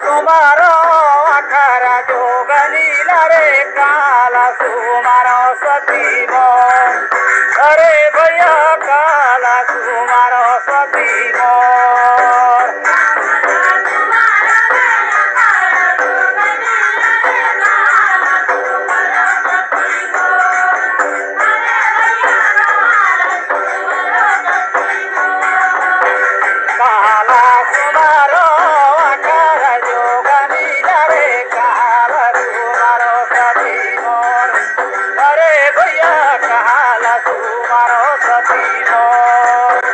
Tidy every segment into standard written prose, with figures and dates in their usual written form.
सुमारो अखरा जोगनी रे काला सुमारो सती मोर। अरे भैया काला सुमारो सती मोर। काला सुमारो अखरा जोगनी रे काला सुमारो सती मोर। अरे भैया काला सुमारो सती मोर।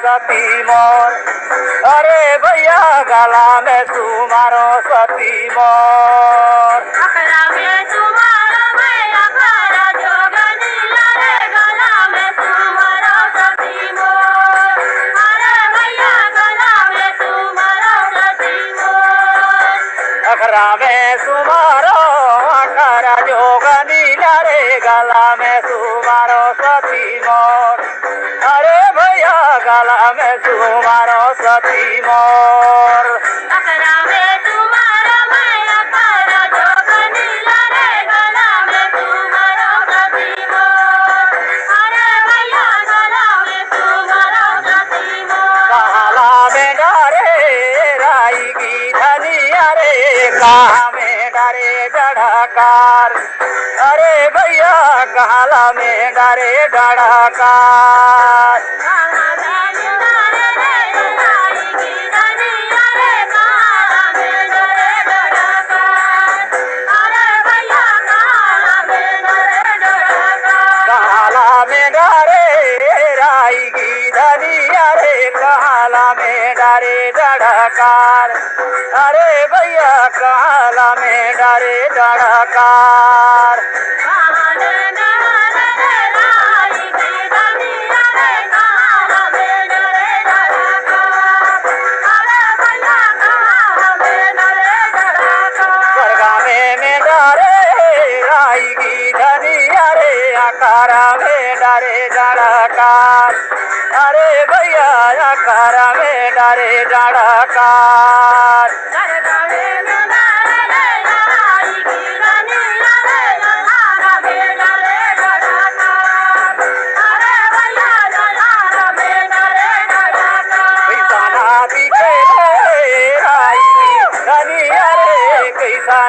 सती मोर। अरे भैया गला में सुमारो सती मोर। अखरा में सुमारो भैया अखरा जोगनी रे गला में सुमारो सती मोर। अरे भैया गला में सुमारो सती मोर। अखरा में सुमारो अखरा जोगनी रे गला में सुमारो सती मोर। अरे भैया गला में सुमारो सती मोर। अखरा में सुमारो भैया अखरा जोगनी रे गला में सुमारो सती मोर। अरे भैया गला में सुमारो सती मोर। काला में डरे राई की धनिया रे कहा में डरे डढ़कार। अरे भैया काला में डरे डढ़कार। काला में डरे राई की धनिया रे काला में डरे डढ़कार। अरे भैया काला में डरे डढ़कार। में डरे राई की धनिया रे अखारा में डरे डढ़कार। अरे भैया अखारा में डरे डढ़कार।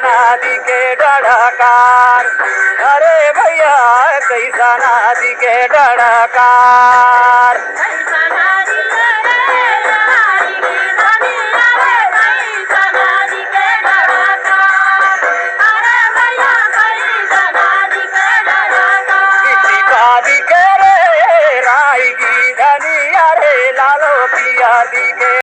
नदी के डढ़कार। अरे भैया कैसा नदी के डढ़कार। किसी का दिखे रे राई की धनिया रे लालो पिया दिखे।